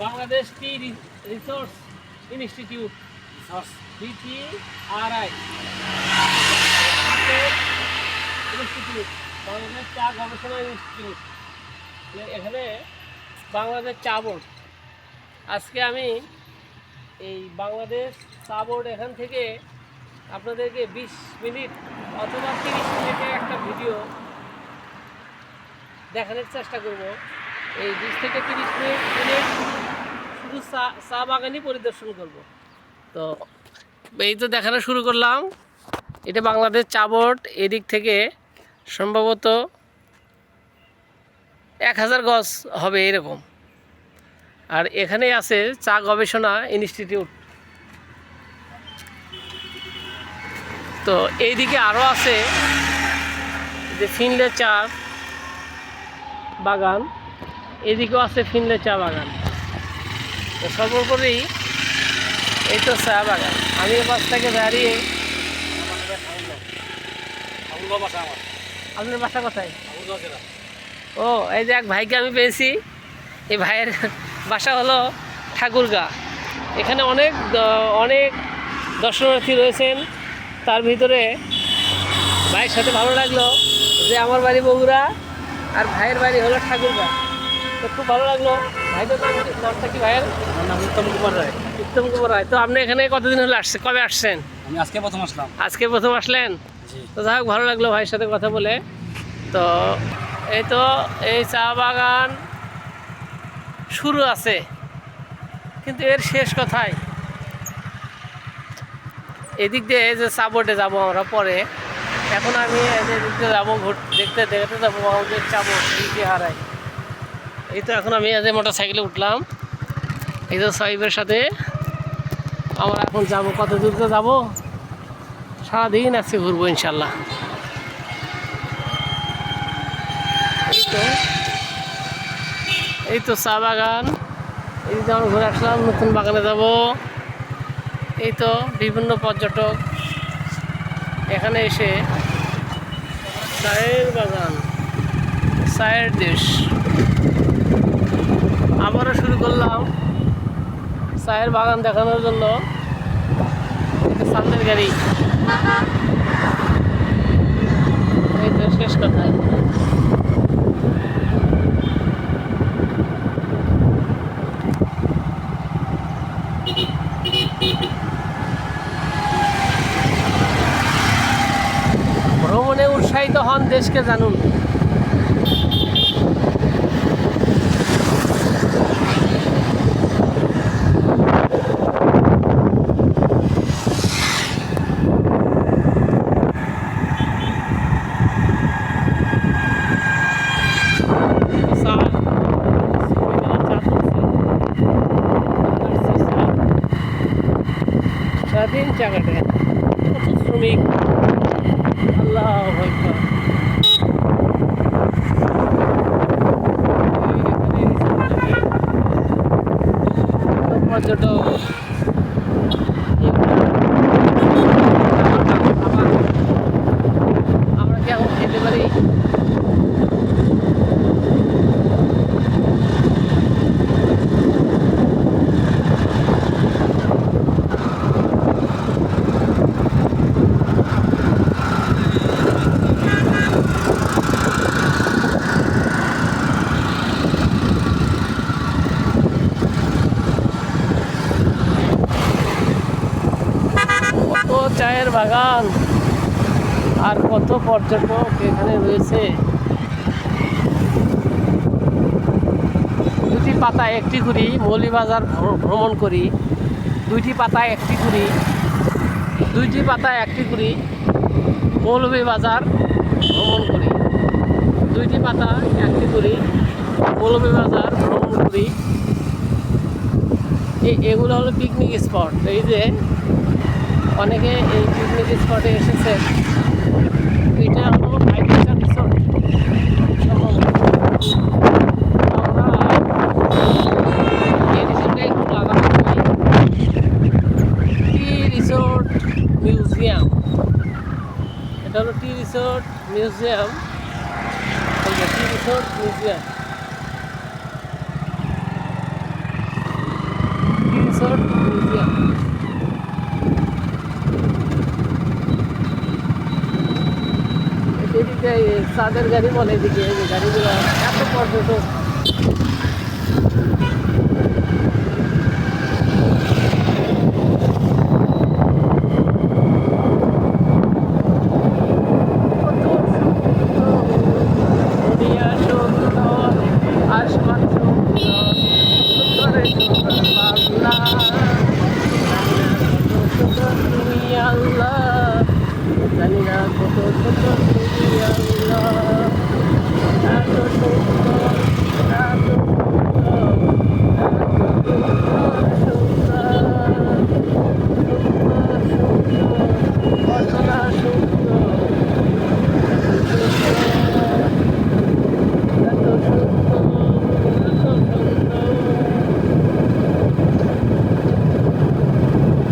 Bangladesh tea resource institute BTRI institute, Bangladesh চা গবেষণা institute, এখানে বাংলাদেশ চা বোর্ড। আজকে আমি এই বাংলাদেশ চা বোর্ড এখান থেকে আপনাদেরকে 20 মিনিট অথবা 30 মিনিটের একটা ভিডিও দেখানোর চেষ্টা করব। এই 20 থেকে 30 মিনিট শুধু চা বাগানই পরিদর্শন করব। তো এই তো দেখানো শুরু করলাম। এটা বাংলাদেশ চা বোর্ড, এদিক থেকে সম্ভবত 1000 গজ হবে এরকম। আর এখানে আছে চা গবেষণা ইনস্টিটিউট। তো এইদিকে আরও আছে যে ফিনলে চা বাগান, এদিকেও আছে ফিনলে চা বাগান। তো সর্বোপরি এই তো চা বাগান। আমি পাশ থেকে দাঁড়িয়ে, আপনার বাসা কোথায়? ও, এই যে এক ভাইকে আমি পেয়েছি। এই ভাইয়ের বাসা হলো ঠাকুরগাঁ। এখানে অনেক দর্শনার্থী রয়েছেন। তার ভিতরে ভাইয়ের সাথে ভালো লাগলো যে আমার বাড়ি বগুড়া আর ভাইয়ের বাড়ি হলো ঠাকুরগাঁ। তো খুব ভালো লাগলো। ভাইদের নামটা কি ভাইয়ের? আমার নাম উত্তম কুমার রায়। উত্তম কুমার রায়। তো আপনি এখানে কতদিন হলো কবে আসছেন? আমি আজকে প্রথম আসলাম। আজকে প্রথম আসলেন? তো যাই হোক, ভালো লাগলো ভাইয়ের সাথে কথা বলে। তো এই চা বাগান শুরু আছে, কিন্তু এর শেষ কোথায়? এদিক দিয়ে যে চা বোর্ডে যাবো আমরা পরে। এখন আমি এদিক দিয়ে যাবো দেখতে যাবো আমাদের চা বোর্ড BTRI। এই তো এখন আমি মোটর সাইকেলে উঠলাম। এই তো সাহিবের সাথে আমরা এখন যাব। কত দূর তো যাবো? সারাদিন আজকে ঘুরবো ইনশাল্লাহ। এই তো চা বাগান। এই যে আমরা ঘুরে আসলাম, নতুন বাগানে যাব। এই তো বিভিন্ন পর্যটক এখানে এসে চায়ের বাগান, চায়ের দেশ। আবারও শুরু করলাম চায়ের বাগান দেখানোর জন্য। সামনের গাড়ি। এই তো শেষ কথায়। ভ্রমণে উৎসাহিত হন, দেশকে জানুন। সারাদিন চা কাটে কত শ্রমিক। আল্লাহ আকবার। পর্যটক আমরা কি এখন খেতে পারি? চায়ের বাগান আর কত পর্যটক এখানে রয়েছে। দুটি পাতায় একটি করি মৌলভীবাজার ভ্রমণ করি। দুইটি পাতায় একটি করি মৌলভীবাজার ভ্রমণ করি। দুইটি পাতা একটি করি মৌলভীবাজার ভ্রমণ করি। এগুলো হলো পিকনিক স্পট। এই যে অনেকে এই পিকনিক স্পটে এসেছে। এটা হলো ফাইভ-স্টার রিসোর্ট। আমরা এই রিসোর্টে একটু লাগানো টি রিসোর্ট মিউজিয়াম। এটা হলো tea resort museum. Tea resort museum. চাঁদের গাড়ি বলে এদিকে, এই যে গাড়িগুলো এত পর্যটক। কত সুন্দর, দুনিয়া সুন্দর, আসমান সুন্দর, সুন্দরে সুন্দর আল্লাহ, সুন্দর তুমি আল্লাহ, জানি না কত সুন্দর তুমি আল্লাহ, এত সুন্দর, এত সুন্দর, এত সুন্দর, সুন্দর, সুন্দর, কতটা সুন্দর, এত সুন্দর, এত সুন্দর।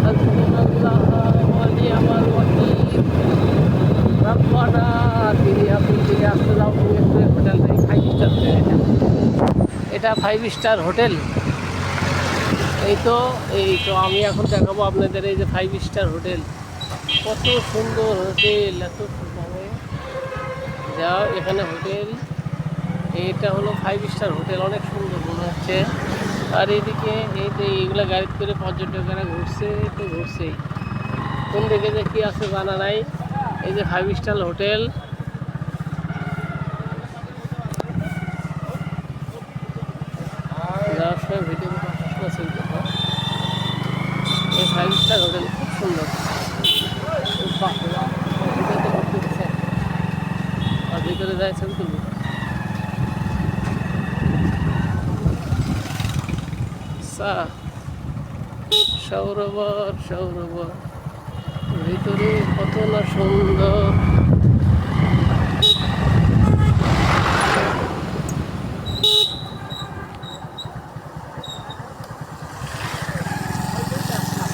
হাসবুনাল্লাহ ওয়া নি'মাল ওয়াকিল। রব্বানা তিনি আপনি ফিরে আসলাম হোটেল থেকে 5 স্টার এটা 5 স্টার হোটেল। এই তো আমি এখন দেখাবো আপনাদের এই যে 5 স্টার হোটেল। কত সুন্দর হোটেল, এত সুন্দর যা এখানে হোটেল। এটা হলো 5 স্টার হোটেল, অনেক সুন্দর মনে হচ্ছে। আর এইদিকে এই যে এইগুলো গাড়িতে করে পর্যটকেরা ঘুরছেই। কোন দিকে যে কী আছে জানা নাই। এই যে 5 স্টার হোটেল, যাওয়ার সময় ভিডিও এই 5 স্টার হোটেল খুব সুন্দর। আর ভিতরে যায় ছবি তুলব। সৌরভর ভিতরে কত না সুন্দর।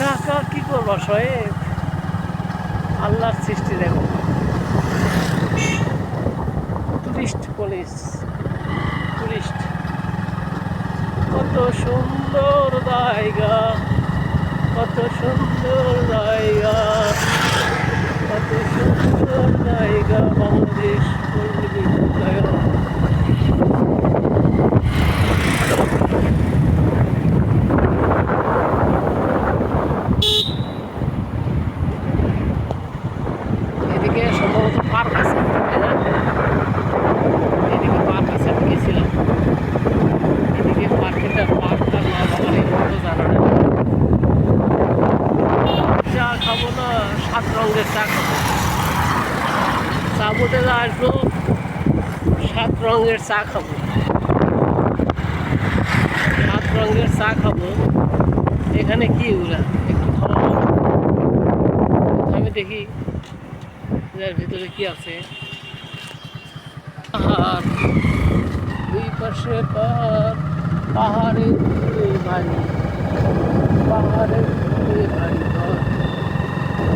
টাকা কি করবো শোয়েব, আল্লাহর সৃষ্টি দেখো। টুরিস্ট কত সুন্দর জায়গা, কত সুন্দর জায়গা, কত সুন্দর জায়গা। বাংলাদেশ এদিকে সম্ভবত পার্ক আছে, তাই না? এদিকে পার্ক আছে, আমি গেছিলাম এদিকে পার্কটার নাম আমার এই মতো জানা নেই। চা খাবো না, 7 রঙের চা খাবো। চা হোটেলে আসবো, 7 রঙের চা খাবো, 7 রঙের চা খাবো। এখানে কি ওরা একটু খাওয়া, আমি দেখি যার ভিতরে কি আছে। পাহাড়, দুই পাশে পাহাড়ের দূরে বাড়ি, পাহাড়ের দূরে বাড়ি ঘর,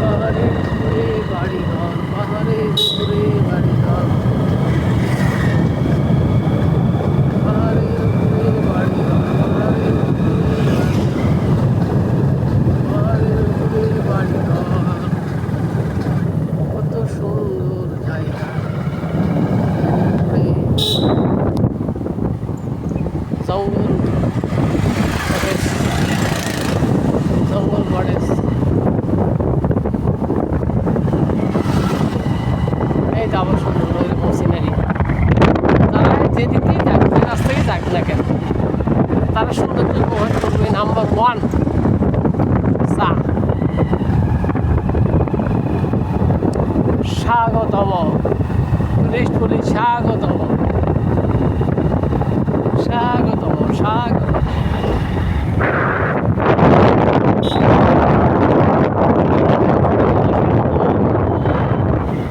পাহাড়ের দূরে বাড়ি ঘর, পাহাড়ের দূরে বাড়ি ঘর, পাহাড়ের দূরে বাড়ি ঘর, পাহাড়ের দূরে বাড়ি ঘর। কত সুন্দর জায়গা। জঙ্গল গডেস, এই তো আবার সুন্দর ওইরকম সিনারি। তারা যেদিকেই যাক, যে রাস্তায় যাক না কেন, তারা সৌন্দর্য উপভোগ করবে। নাম্বার 1 চা। স্বাগতম টুরিস্ট বলি, স্বাগতম।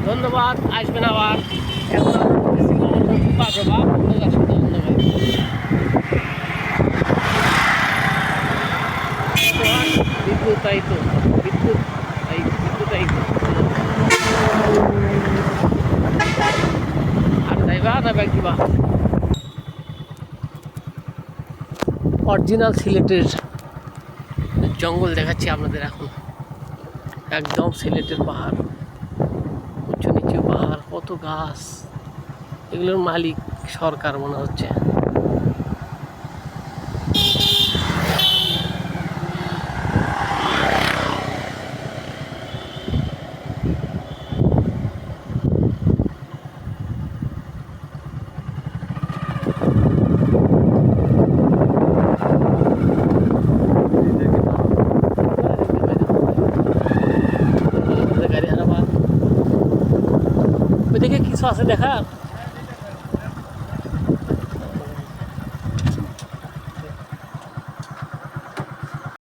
ধন্যবাদ, আসবেন আবার। এখন বিদ্যুতায়িত আর যাইবা না ব্যাগিবা। অরিজিনাল সিলেটের জঙ্গল দেখাচ্ছি আপনাদের এখন। একদম সিলেটের পাহাড়, উঁচু নিচু পাহাড়, কত গাছ, এগুলোর মালিক সরকার মনে হচ্ছে। ওইদিকে কিছু আছে দেখার?